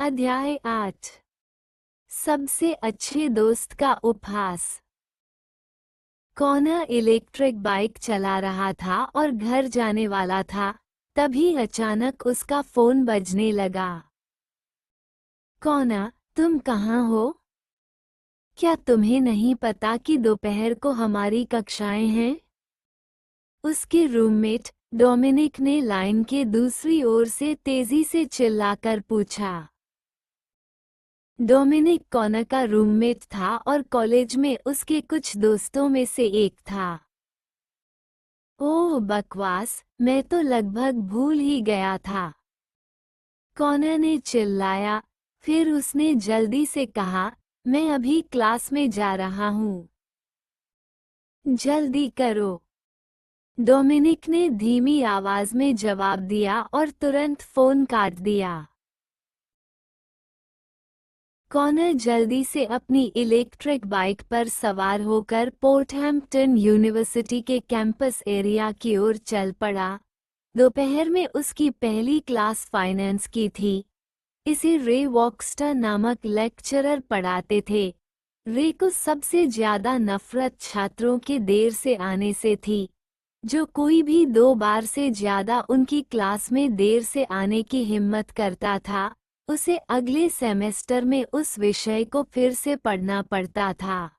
अध्याय 8। सबसे अच्छे दोस्त का उपहास। कॉनर इलेक्ट्रिक बाइक चला रहा था और घर जाने वाला था, तभी अचानक उसका फोन बजने लगा। कॉनर, तुम कहाँ हो? क्या तुम्हें नहीं पता कि दोपहर को हमारी कक्षाएं हैं? उसके रूममेट डोमिनिक ने लाइन के दूसरी ओर से तेजी से चिल्लाकर पूछा। डोमिनिक कॉनर का रूममेट था और कॉलेज में उसके कुछ दोस्तों में से एक था। ओह बकवास, मैं तो लगभग भूल ही गया था, कॉनर ने चिल्लाया। फिर उसने जल्दी से कहा, मैं अभी क्लास में जा रहा हूँ। जल्दी करो, डोमिनिक ने धीमी आवाज में जवाब दिया और तुरंत फोन काट दिया। कॉनर जल्दी से अपनी इलेक्ट्रिक बाइक पर सवार होकर पोर्टहैम्पटन यूनिवर्सिटी के कैंपस एरिया की ओर चल पड़ा। दोपहर में उसकी पहली क्लास फाइनेंस की थी। इसे रे वॉक्स्टर नामक लेक्चरर पढ़ाते थे। रे को सबसे ज्यादा नफरत छात्रों के देर से आने से थी। जो कोई भी 2 बार से ज्यादा उनकी क्लास में देर से आने की हिम्मत करता था, उसे अगले सेमेस्टर में उस विषय को फिर से पढ़ना पड़ता था।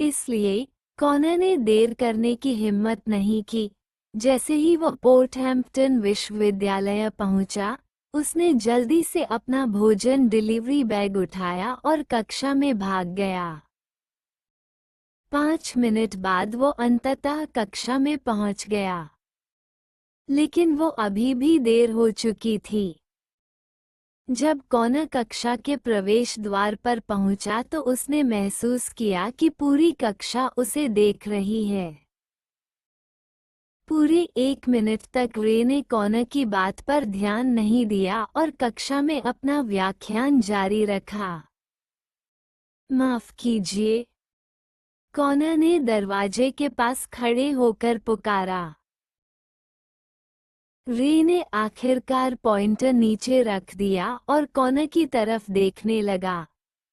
इसलिए कॉनर ने देर करने की हिम्मत नहीं की। जैसे ही वो पोर्टहैम्पटन विश्वविद्यालय पहुंचा, उसने जल्दी से अपना भोजन डिलीवरी बैग उठाया और कक्षा में भाग गया। 5 मिनट बाद वो अंततः कक्षा में पहुंच गया, लेकिन वो अभी भी देर हो चुकी थी। जब कॉनर कक्षा के प्रवेश द्वार पर पहुंचा तो उसने महसूस किया कि पूरी कक्षा उसे देख रही है। पूरे 1 मिनट तक रे ने कॉनर की बात पर ध्यान नहीं दिया और कक्षा में अपना व्याख्यान जारी रखा। माफ कीजिए, कॉनर ने दरवाजे के पास खड़े होकर पुकारा। रे ने आखिरकार पॉइंटर नीचे रख दिया और कॉनर की तरफ देखने लगा।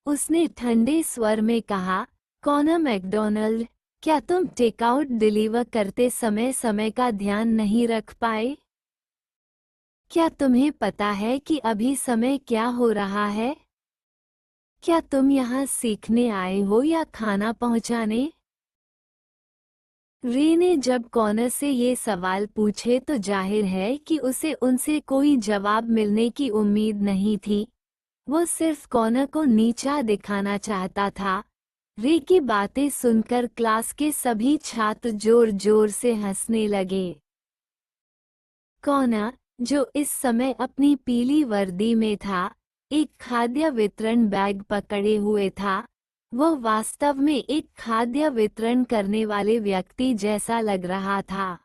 उसने ठंडे स्वर में कहा, कॉनर मैकडोनाल्ड, क्या तुम टेकआउट डिलीवर करते समय समय का ध्यान नहीं रख पाए? क्या तुम्हें पता है कि अभी समय क्या हो रहा है? क्या तुम यहाँ सीखने आए हो या खाना पहुँचाने? रे ने जब कॉनर से ये सवाल पूछे तो जाहिर है कि उसे उनसे कोई जवाब मिलने की उम्मीद नहीं थी। वो सिर्फ कॉनर को नीचा दिखाना चाहता था। रे की बातें सुनकर क्लास के सभी छात्र जोर जोर से हंसने लगे। कॉनर, जो इस समय अपनी पीली वर्दी में था, एक खाद्य वितरण बैग पकड़े हुए था। वह वास्तव में एक खाद्य वितरण करने वाले व्यक्ति जैसा लग रहा था।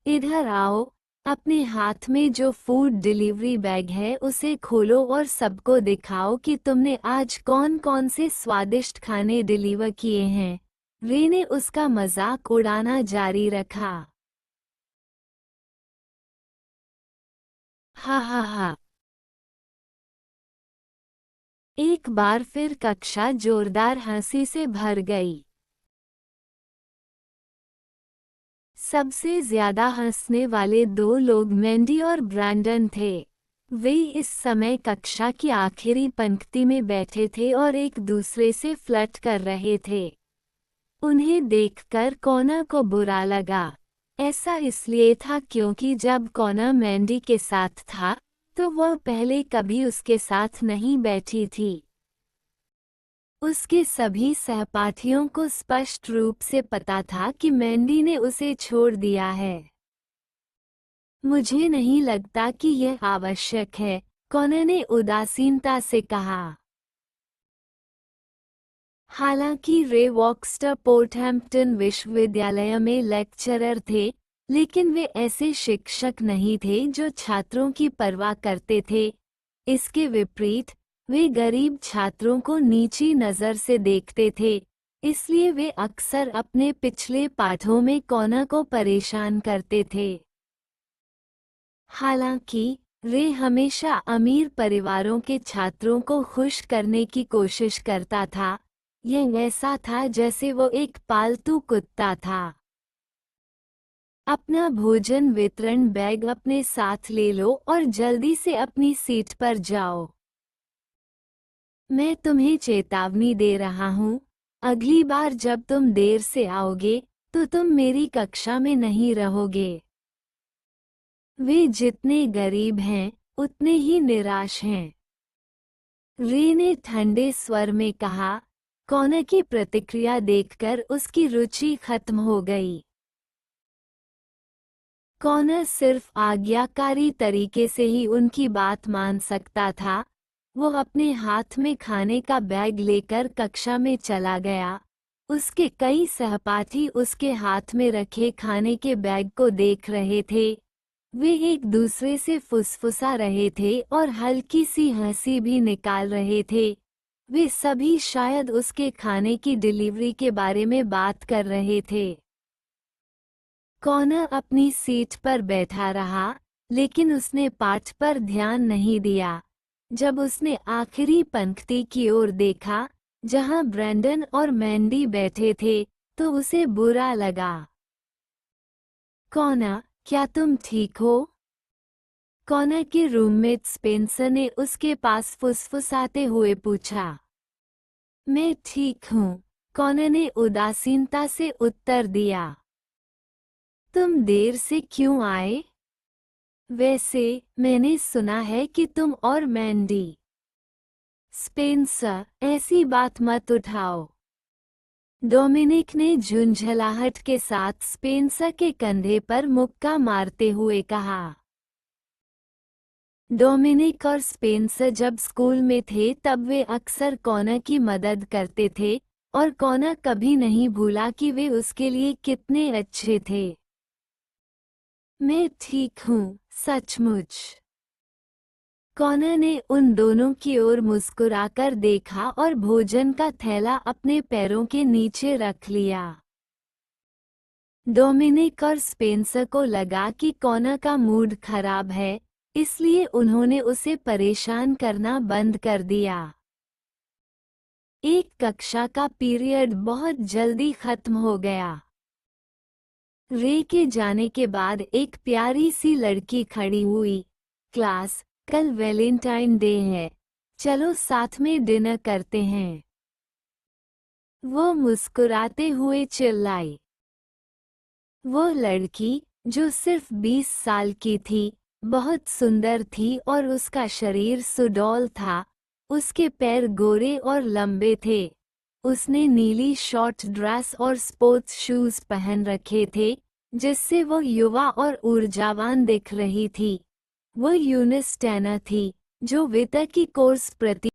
इधर आओ, अपने हाथ में जो फूड डिलीवरी बैग है उसे खोलो और सबको दिखाओ कि तुमने आज कौन कौन से स्वादिष्ट खाने डिलीवर किए हैं। रे ने उसका मजाक उड़ाना जारी रखा। हा हा हा। एक बार फिर कक्षा जोरदार हंसी से भर गई। सबसे ज्यादा हंसने वाले 2 लोग मैंडी और ब्रैंडन थे। वे इस समय कक्षा की आखिरी पंक्ति में बैठे थे और एक दूसरे से फ्लर्ट कर रहे थे। उन्हें देखकर कॉनर को बुरा लगा। ऐसा इसलिए था क्योंकि जब कॉनर मैंडी के साथ था, तो वह पहले कभी उसके साथ नहीं बैठी थी। उसके सभी सहपाठियों को स्पष्ट रूप से पता था कि मैंडी ने उसे छोड़ दिया है। मुझे नहीं लगता कि यह आवश्यक है, कॉनर ने उदासीनता से कहा। हालांकि रे वॉक्स्टर पोर्टहैम्पटन विश्वविद्यालय में लेक्चरर थे, लेकिन वे ऐसे शिक्षक नहीं थे जो छात्रों की परवाह करते थे। इसके विपरीत, वे गरीब छात्रों को नीची नज़र से देखते थे। इसलिए वे अक्सर अपने पिछले पाठों में कॉनर को परेशान करते थे। हालांकि रे हमेशा अमीर परिवारों के छात्रों को खुश करने की कोशिश करता था। यह ऐसा था जैसे वो एक पालतू कुत्ता था। अपना भोजन वितरण बैग अपने साथ ले लो और जल्दी से अपनी सीट पर जाओ। मैं तुम्हें चेतावनी दे रहा हूँ, अगली बार जब तुम देर से आओगे तो तुम मेरी कक्षा में नहीं रहोगे। वे जितने गरीब हैं उतने ही निराश हैं। रे ने ठंडे स्वर में कहा। कॉनर की प्रतिक्रिया देखकर उसकी रुचि खत्म हो गई। कॉनर सिर्फ आज्ञाकारी तरीके से ही उनकी बात मान सकता था। वो अपने हाथ में खाने का बैग लेकर कक्षा में चला गया। उसके कई सहपाठी उसके हाथ में रखे खाने के बैग को देख रहे थे। वे एक दूसरे से फुसफुसा रहे थे और हल्की सी हंसी भी निकाल रहे थे। वे सभी शायद उसके खाने की डिलीवरी के बारे में बात कर रहे थे। कॉनर अपनी सीट पर बैठा रहा, लेकिन उसने पाठ पर ध्यान नहीं दिया। जब उसने आखिरी पंक्ति की ओर देखा, जहां ब्रैंडन और मैंडी बैठे थे, तो उसे बुरा लगा। कॉनर, क्या तुम ठीक हो? कॉनर के रूममेट स्पेंसर ने उसके पास फुसफुसाते हुए पूछा। मैं ठीक हूँ, कॉनर ने उदासीनता से उत्तर दिया। तुम देर से क्यों आए? वैसे, मैंने सुना है कि तुम और मैंडी। स्पेंसर, ऐसी बात मत उठाओ। डोमिनिक ने झुंझलाहट के साथ स्पेंसर के कंधे पर मुक्का मारते हुए कहा। डोमिनिक और स्पेंसर जब स्कूल में थे तब वे अक्सर कॉनर की मदद करते थे, और कॉनर कभी नहीं भूला कि वे उसके लिए कितने अच्छे थे। मैं ठीक हूँ, सचमुच। कॉनर ने उन दोनों की ओर मुस्कुराकर देखा और भोजन का थैला अपने पैरों के नीचे रख लिया। डोमिनिक और स्पेंसर को लगा कि कॉनर का मूड खराब है, इसलिए उन्होंने उसे परेशान करना बंद कर दिया। एक कक्षा का पीरियड बहुत जल्दी खत्म हो गया। रे के जाने के बाद एक प्यारी सी लड़की खड़ी हुई। क्लास, कल वैलेंटाइन डे है, चलो साथ में डिनर करते हैं। वो मुस्कुराते हुए चिल्लाई। वो लड़की, जो सिर्फ 20 साल की थी, बहुत सुंदर थी और उसका शरीर सुडौल था। उसके पैर गोरे और लंबे थे। उसने नीली शॉर्ट ड्रेस और स्पोर्ट्स शूज पहन रखे थे, जिससे वो युवा और ऊर्जावान दिख रही थी। वो यूनिस टैनर थी, जो वित्त की कोर्स प्रति